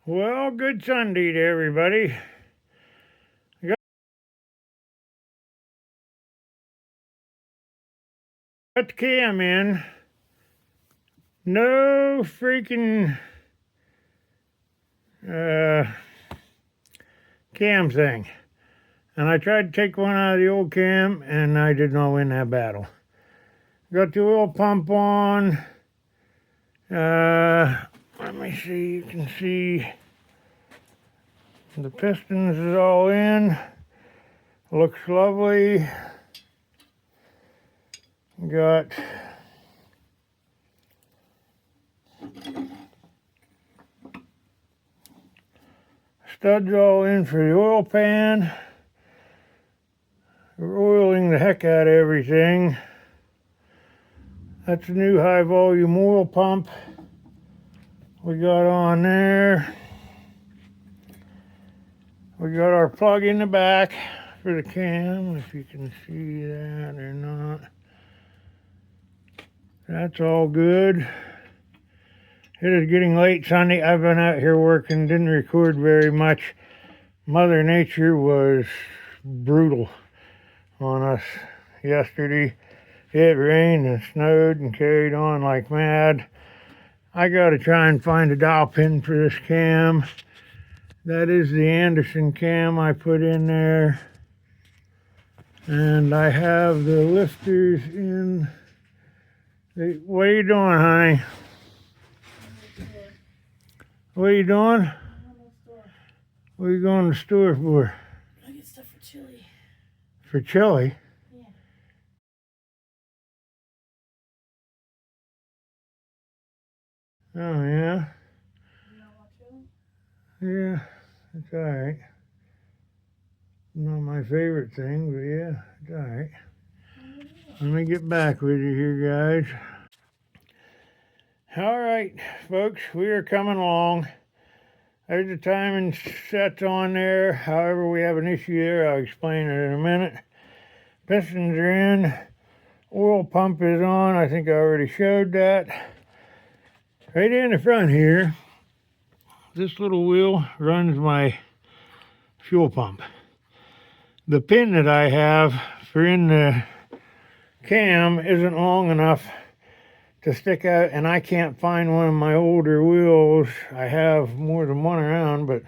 Well, good Sunday to everybody. Got the cam in. No freaking cam thing. And I tried to take one out of the old cam, and I did not win that battle. Got the oil pump on. Let me see, you can see the pistons is all in. Looks lovely. Got studs all in for the oil pan. We're oiling the heck out of everything. That's a new high volume oil pump we got on there. We got our plug in the back for the cam, if you can see that or not. That's all good. It is getting late Sunday. I've been out here working, didn't record very much. Mother Nature was brutal on us yesterday. It rained and snowed and carried on like mad. I gotta try and find a dial pin for this cam. That is the Anderson cam I put in there. And I have the lifters in. What are you doing, honey? What are you doing? What are you going to the store for? I get stuff for chili. For chili? Yeah. Oh, yeah? You don't want chili? Yeah, it's alright. Not my favorite thing, but yeah, it's alright. Let me get back with you here, guys. Alright, folks, we are coming along. There's the timing sets on there. However, we have an issue there. I'll explain it in a minute. Pistons are in. Oil pump is on. I think I already showed that. Right in the front here, this little wheel runs my fuel pump. The pin that I have for in the cam isn't long enough to stick out, and I can't find one of my older wheels. I have more than one around, but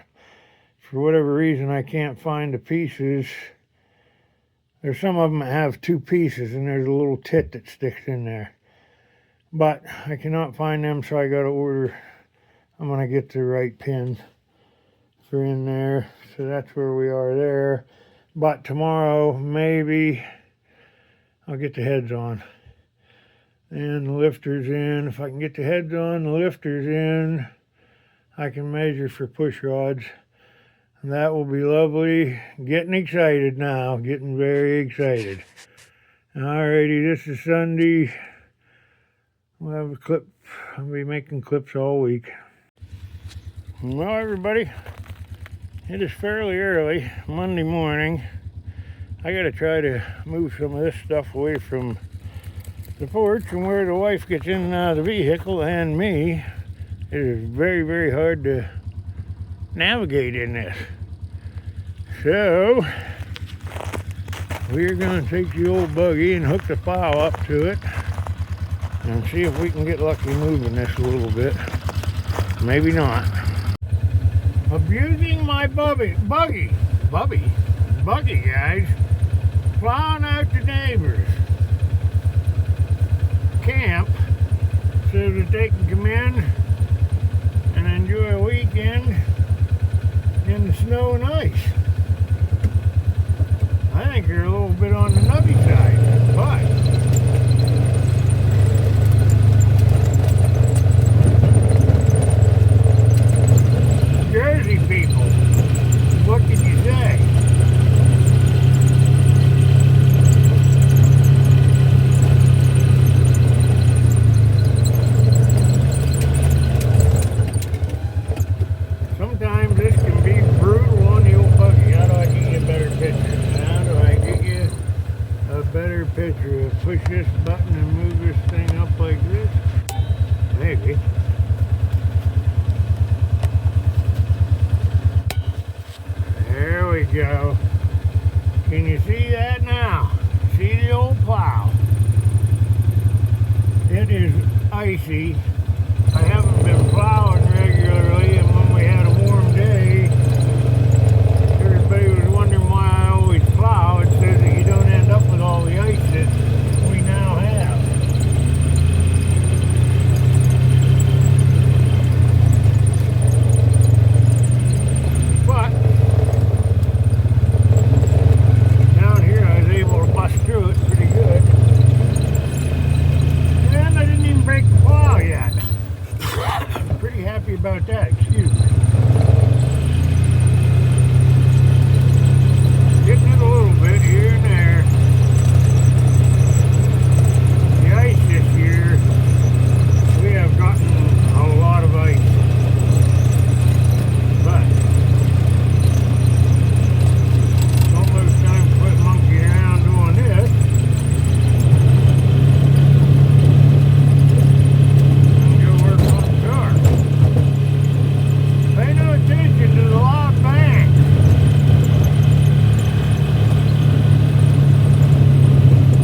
for whatever reason I can't find the pieces. There's some of them that have two pieces, and there's a little tit that sticks in there, but I cannot find them, so I gotta order. I'm gonna get the right pin for in there. So that's where we are there. But tomorrow maybe I'll get the heads on and the lifters in. If I can get the heads on, the lifters in, I can measure for push rods. And that will be lovely. Getting excited now, getting very excited. Alrighty, this is Sunday. We'll have a clip. I'll be making clips all week. Well, everybody, it is fairly early, Monday morning. I gotta try to move some of this stuff away from the porch and where the wife gets in and out of the vehicle and me. It is very, very hard to navigate in this. So, we're gonna take the old buggy and hook the plow up to it and see if we can get lucky moving this a little bit. Maybe not. Abusing my buggy, guys. Plowing out the neighbors' camp so that they can come in and enjoy a weekend in the snow and ice. I think they're a little bit on the nubby side, but Jersey people, what can you say? Sometimes this can be brutal on the old buggy. How do I get you a better picture? How do I get you a better picture of go. Can you see that now? See the old plow? It is icy. I haven't been plowing regularly, and when we had a warm day, everybody was wondering why I always plow. It says that you don't end up with all the ice that we now have. But down here I was able to bust through it pretty good. And I didn't even break the plow yet. Pretty happy about that, excuse me. Getting it a little bit here and there. The ice this year, we have gotten a lot of ice. But it's almost time to quit monkeying around doing this. And go work on the car. Pay no attention to the log bank.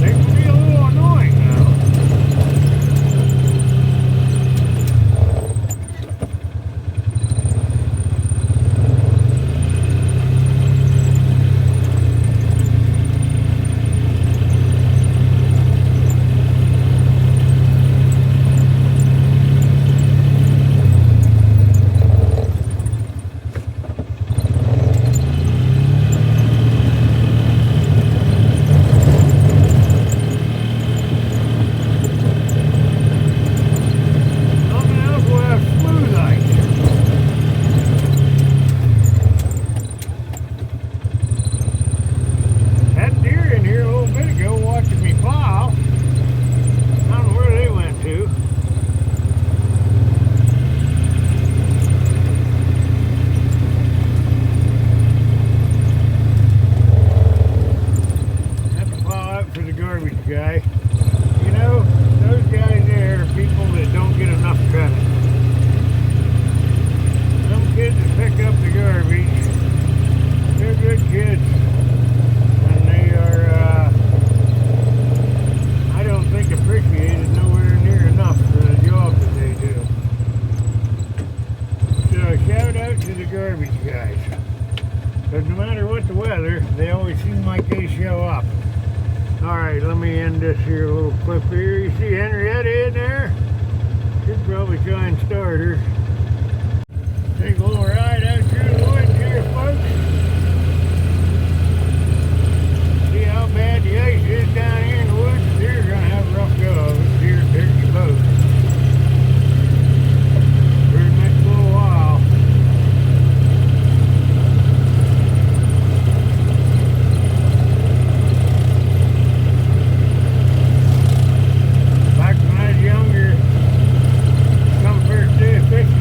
They can be a little annoying now. Nothing else will have smooth ice. Had deer in here a little bit ago watching me plow. I don't know where they went to. Have to plow out for the garbage guy. You know, those guys there are people that don't get enough credit. Some kids that pick up the garbage, they're good kids. And they are, I don't think appreciated nowhere near enough for the job that they do. So shout out to the garbage guys. Because no matter what the weather, they always seem like they show up. Alright, let me end this here little clip here. You see Henrietta in there? Should probably try and start her. Take a little ride out through the woods here, folks. See how bad the ice is down here in the woods? Deer are going to have a rough go of it. Deer turkey both. For the next little while. Back when I was younger, come first day of fishing,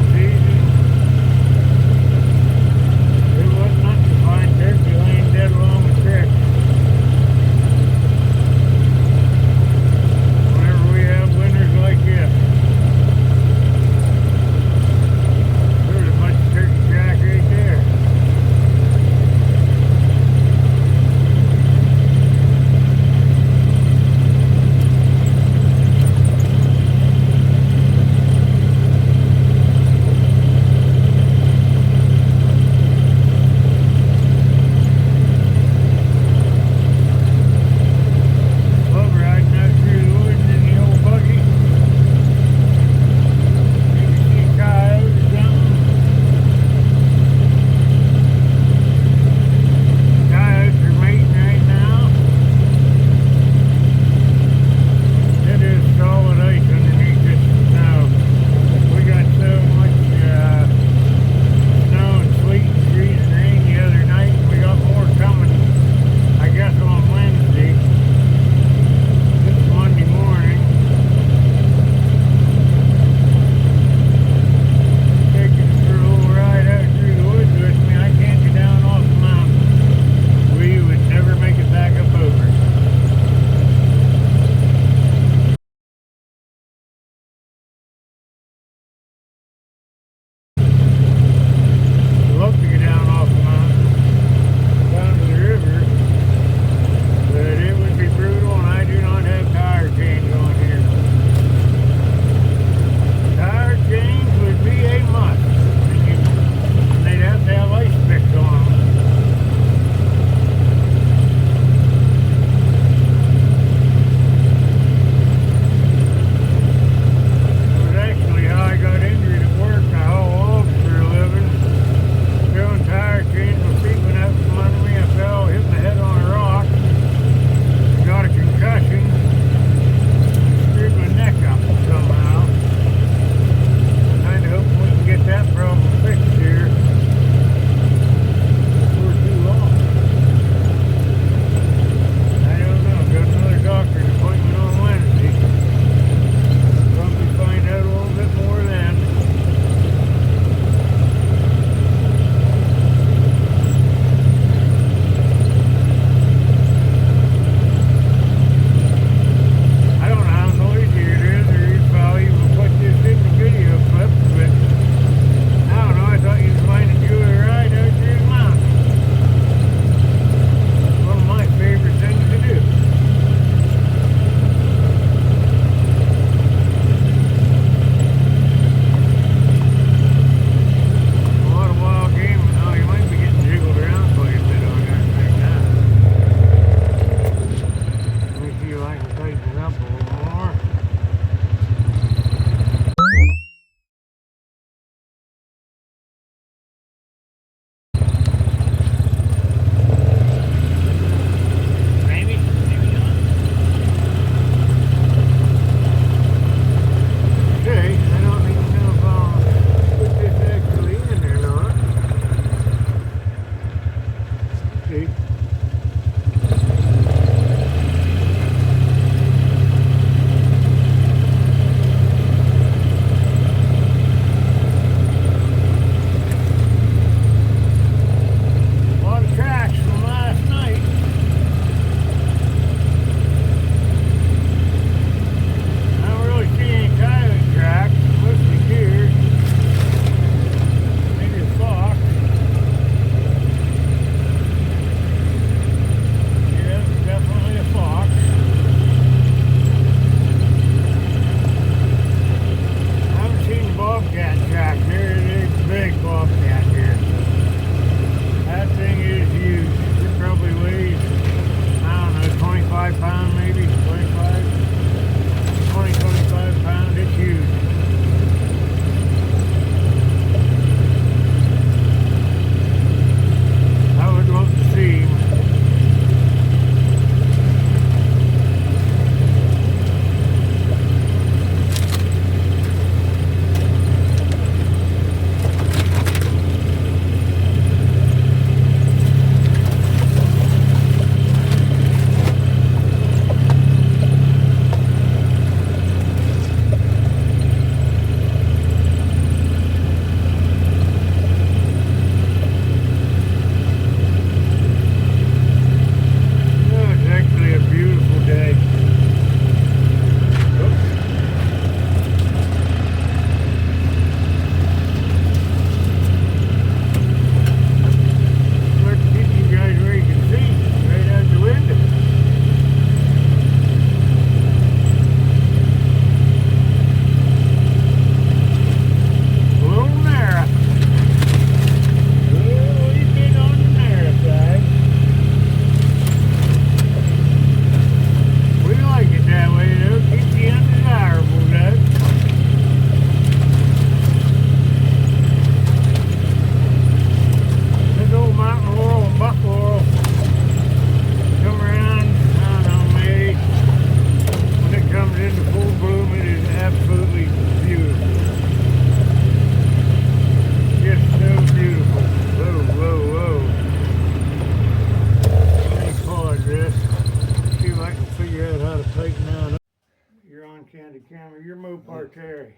Mopar Terry.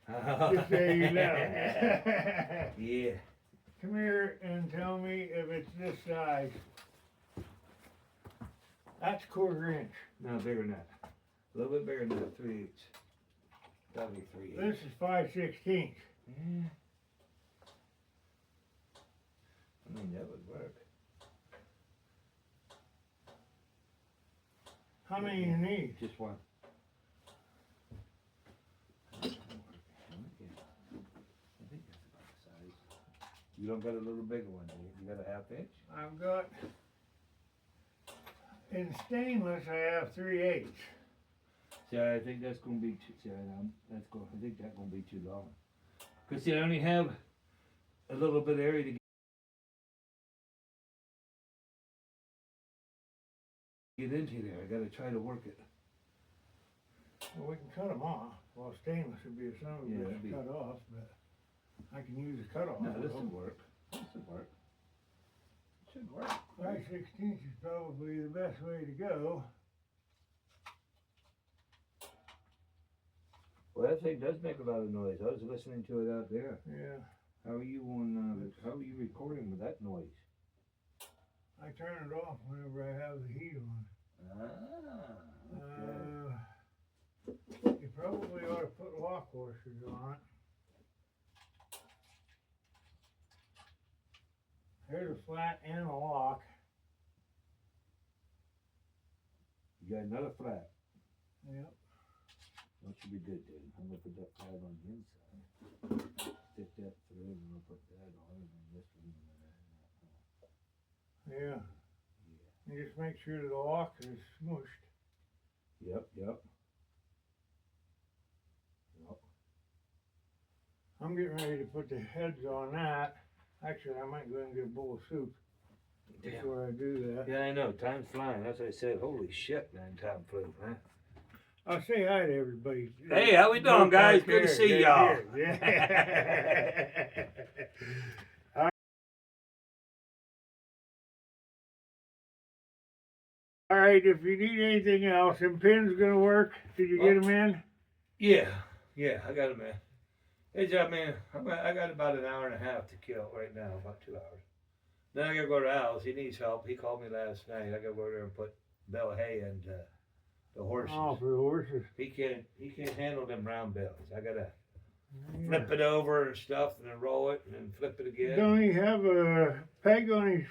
Oh. Just so you know. Yeah. Come here and tell me if it's this size. That's 1/4 inch. No, bigger than that. A little bit bigger than that, 3/8. That'll be 3/8. This is 5/16. Yeah. I mean, that would work. How many you need? Just one. I think that's about the size. You don't got a little bigger one, do you? You got a 1/2 inch? I've got, in stainless, I have 3/8. See, I think that's gonna be too. See, I think that's gonna be too long. Cause see, I only have a little bit of area to get into there. I gotta try to work it. Well, we can cut them off. Well, stainless would be a son of a Yeah, bitch that'd to be- cut off, but I can use a cutoff. No, this will work. This will work. Should work. 5/16 is probably the best way to go. Well, that thing does make a lot of noise. I was listening to it out there. Yeah, How are you on? How are you recording with that noise? I turn it off whenever I have the heat on. Okay. You probably ought to put lock washers on it. There's a flat and a lock. You got another flat. Yep. That should be good then. I'm gonna put that pad on the inside. Stick that through and I'll put that on and then this one. Yeah. You just make sure the lock is smushed. Yep. I'm getting ready to put the heads on that. Actually, I might go and get a bowl of soup before I do that. Yeah, I know. Time's flying. That's what I said. Holy shit, man. Time flew, man. I'll say hi to everybody. Hey, how we doing, guys? Good to see y'all. Yeah. All right, if you need anything else, them pins gonna work. Did you get them in? Yeah, I got it, man. Hey, Jeff, man, I got about an hour and a half to kill right now, about 2 hours. Then I gotta go to Al's. He needs help. He called me last night. I gotta go there and put bale hay and the horses. Oh, for the horses. He can't handle them round bales. I gotta flip it over and stuff, and then roll it, and then flip it again. Don't he have a peg on his?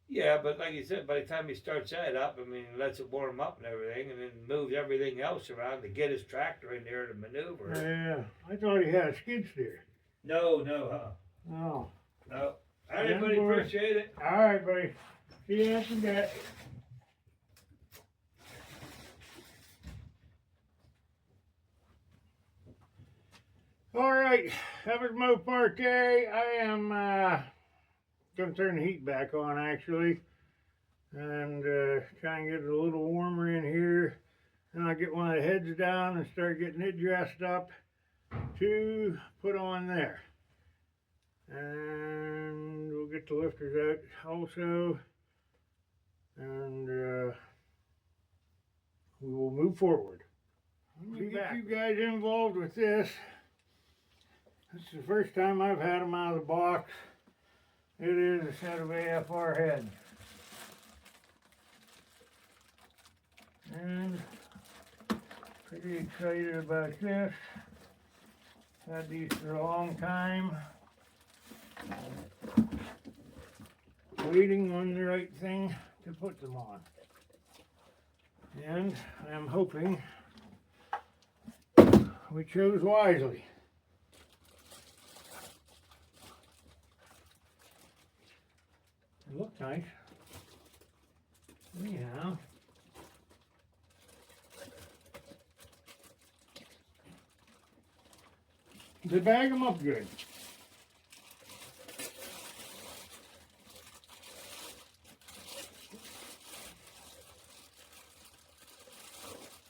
Yeah, but like you said, by the time he starts that up, I mean, lets it warm up and everything, and then moves everything else around to get his tractor in there to maneuver. Yeah, I thought he had a skid steer. No, Oh. no. All right, buddy, appreciate it. All right, buddy. See you after that. All right, that was Mopar Terry. I am gonna turn the heat back on actually, and try and get it a little warmer in here. Then I'll get one of the heads down and start getting it dressed up to put on there. And we'll get the lifters out also, and we will move forward. Let me get you guys involved with this. This is the first time I've had them out of the box. It is a set of AFR heads. And pretty excited about this. Had these for a long time. Waiting on the right thing to put them on. And I'm hoping we chose wisely. They look nice. Anyhow. They bag them up good.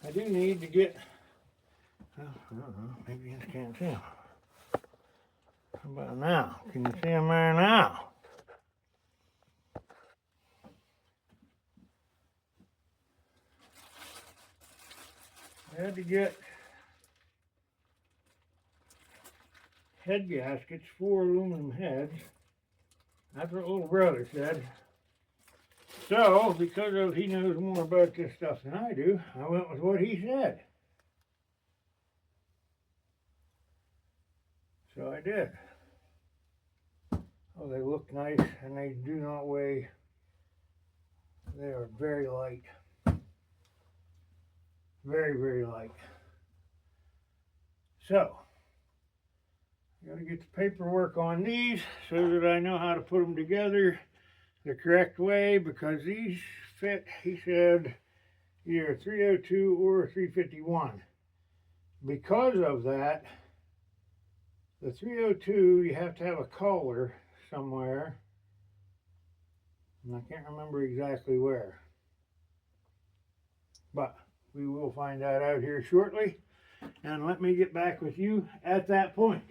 I do need to get, I don't know, maybe you can't see them. How about now? Can you see them there now? I had to get head gaskets, 4 aluminum heads. That's what little brother said. So, because he knows more about this stuff than I do, I went with what he said. So I did. Oh, they look nice and they do not weigh. They are very light. Very, very light. So, I gotta get the paperwork on these so that I know how to put them together the correct way, because these fit, he said, either 302 or 351. Because of that, the 302, you have to have a collar somewhere, and I can't remember exactly where. But we will find that out here shortly, and let me get back with you at that point.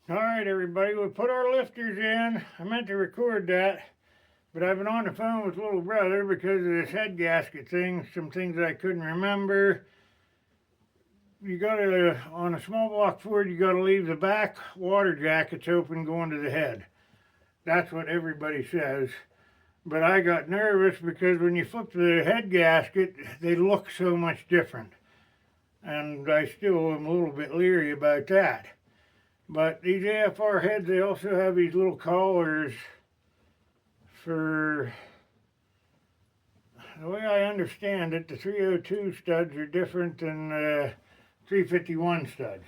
All right, everybody, we put our lifters in. I meant to record that, but I've been on the phone with little brother because of this head gasket thing, some things I couldn't remember. You gotta, on a small block Ford, you gotta leave the back water jackets open going to the head. That's what everybody says. But I got nervous because when you flip the head gasket, they look so much different. And I still am a little bit leery about that. But these AFR heads, they also have these little collars for, the way I understand it, the 302 studs are different than 351 studs.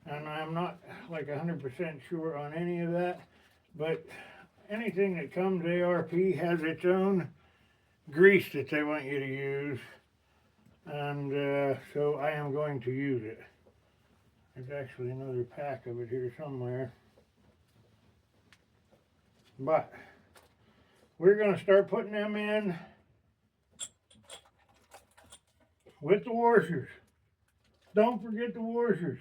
And I'm not like 100% sure on any of that, but anything that comes ARP has its own grease that they want you to use. And so I am going to use it. There's actually another pack of it here somewhere. But we're going to start putting them in with the washers. Don't forget the washers.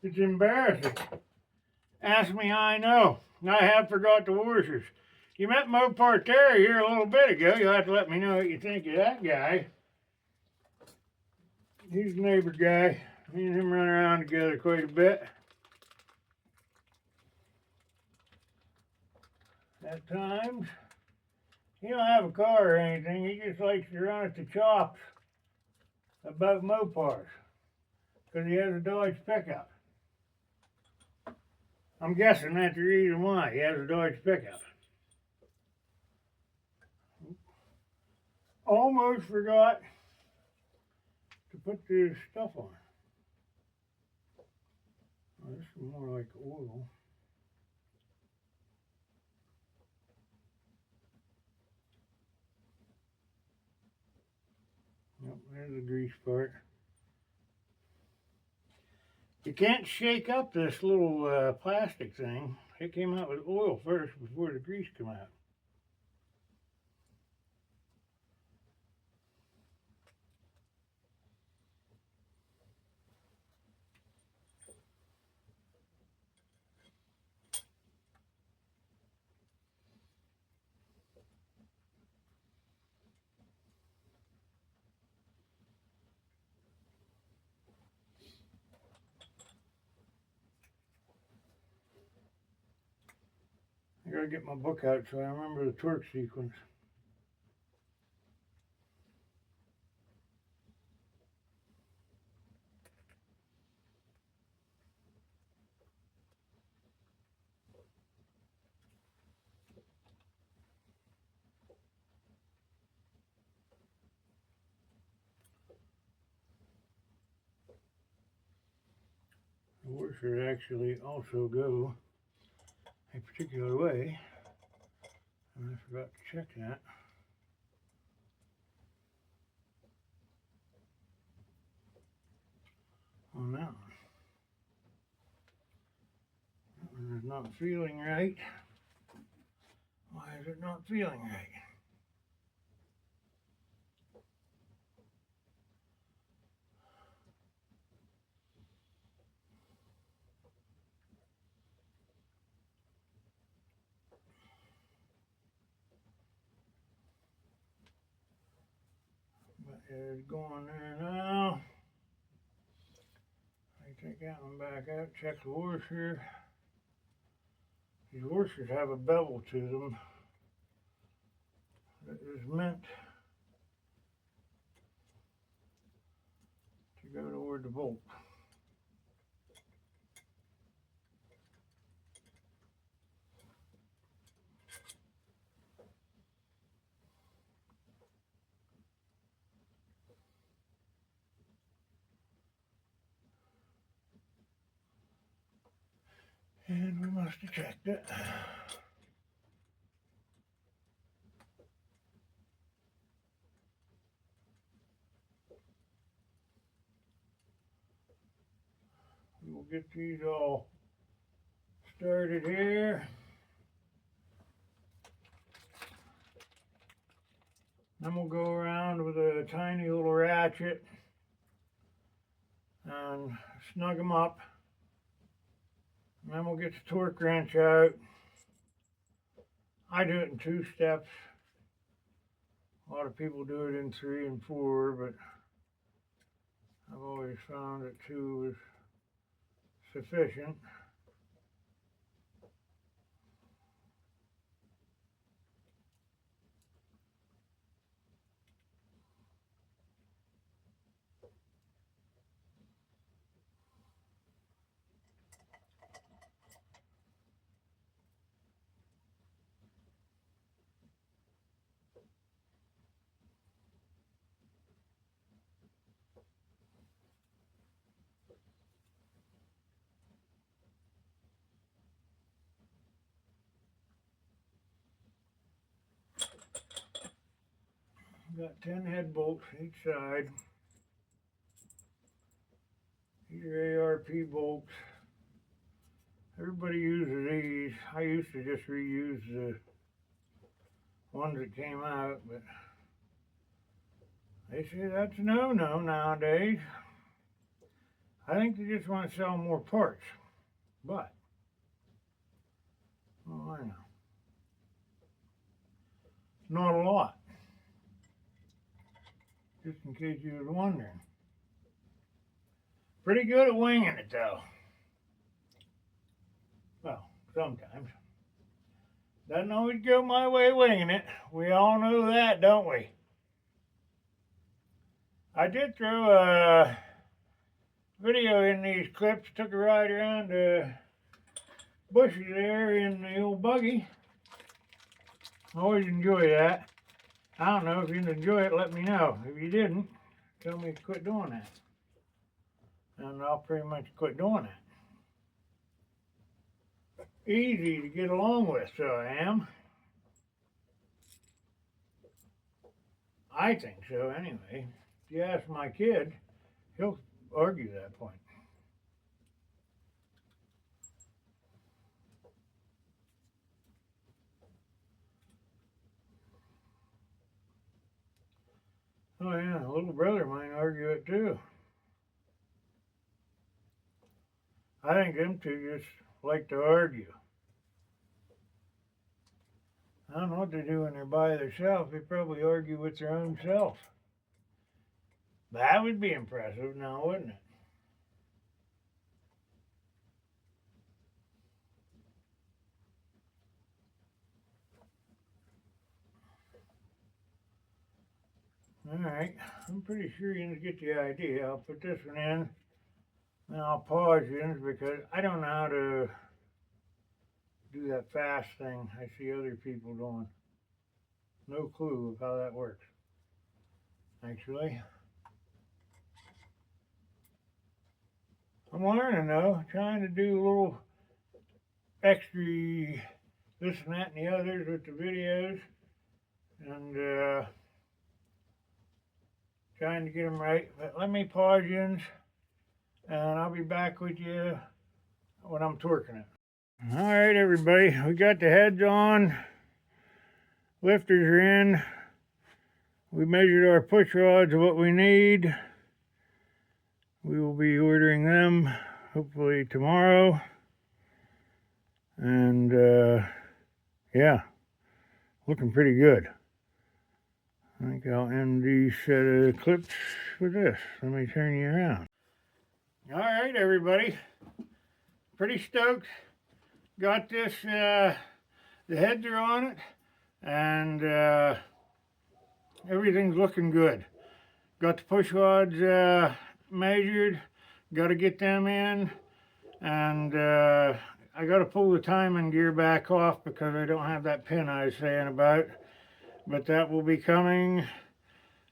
It's embarrassing. Ask me how I know. I have forgot the washers. You met Mopar Terry here a little bit ago. You'll have to let me know what you think of that guy. He's a neighbor guy. Me and him run around together quite a bit. At times, he don't have a car or anything. He just likes to run at the chops about Mopars because he has a Dodge pickup. I'm guessing that's the reason why he has a Dodge pickup. Almost forgot to put this stuff on. Oh, this is more like oil. Yep, there's the grease part. You can't shake up this little plastic thing. It came out with oil first before the grease came out. I gotta get my book out so I remember the torque sequence. The washers actually also go a particular way, and I forgot to check that. On that one. That one is not feeling right. Why is it not feeling right? But it's going there now. I think Take that one back out, check the washer. These washers have a bevel to them that is meant to go toward the bolt. And we must have checked it. We'll get these all started here. Then we'll go around with a tiny little ratchet and snug them up. And then we'll get the torque wrench out. I do it in 2 steps. A lot of people do it in 3 and 4, but I've always found that 2 is sufficient. Got 10 head bolts each side. These are ARP bolts. Everybody uses these. I used to just reuse the ones that came out, but they say that's a no-no nowadays. I think they just want to sell more parts, but, oh, I know. Not a lot. Just in case you was wondering. Pretty good at winging it though. Well, sometimes. Doesn't always go my way winging it. We all know that, don't we? I did throw a video in these clips, took a ride around the bushes there in the old buggy. I always enjoy that. I don't know, if you enjoy it, let me know. If you didn't, tell me to quit doing that. And I'll pretty much quit doing that. Easy to get along with, so I am. I think so, anyway. If you ask my kid, he'll argue that point. Oh yeah, little brother might argue it too. I think them two just like to argue. I don't know what they do when they're by themselves. They probably argue with their own self. That would be impressive now, wouldn't it? Alright, I'm pretty sure you get the idea. I'll put this one in, and I'll pause you because I don't know how to do that fast thing I see other people doing. No clue of how that works, actually. I'm learning though, trying to do a little extra this and that and the others with the videos, and trying to get them right. But let me pause you, and I'll be back with you when I'm torquing it. All right, everybody, we got the heads on, lifters are in. We measured our push rods of what we need. We will be ordering them hopefully tomorrow. And yeah, looking pretty good. I think I'll end these set of clips with this. Let me turn you around. All right, everybody. Pretty stoked. Got this, the heads are on it, and everything's looking good. Got the push rods measured, got to get them in, and I got to pull the timing gear back off because I don't have that pin I was saying about, but that will be coming.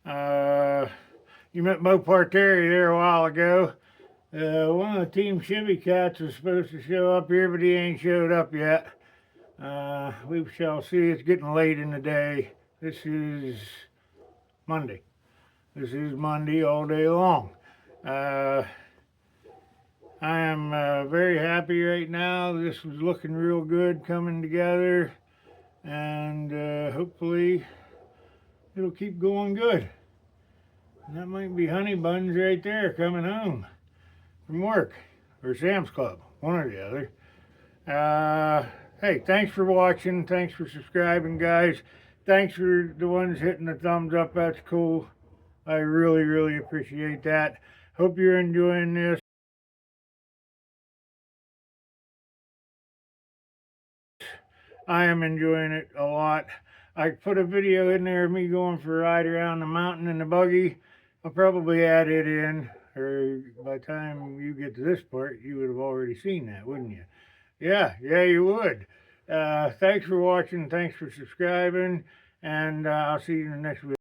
You met Mopar Terry there a while ago. One of the Team Chevy cats was supposed to show up here, but he ain't showed up yet. We shall see. It's getting late in the day. This is Monday. This is Monday all day long. I am very happy right now. This was looking real good coming together, and hopefully it'll keep going good. And that might be Honey Buns right there coming home from work, or Sam's Club, one or the other. Hey, thanks for watching. Thanks for subscribing, guys. Thanks for the ones hitting the thumbs up. That's cool. I really, really appreciate that. Hope you're enjoying this. I am enjoying it a lot. I put a video in there of me going for a ride around the mountain in the buggy. I'll probably add it in, or by the time you get to this part, you would have already seen that, wouldn't you? Yeah, you would. Thanks for watching. Thanks for subscribing, and I'll see you in the next video.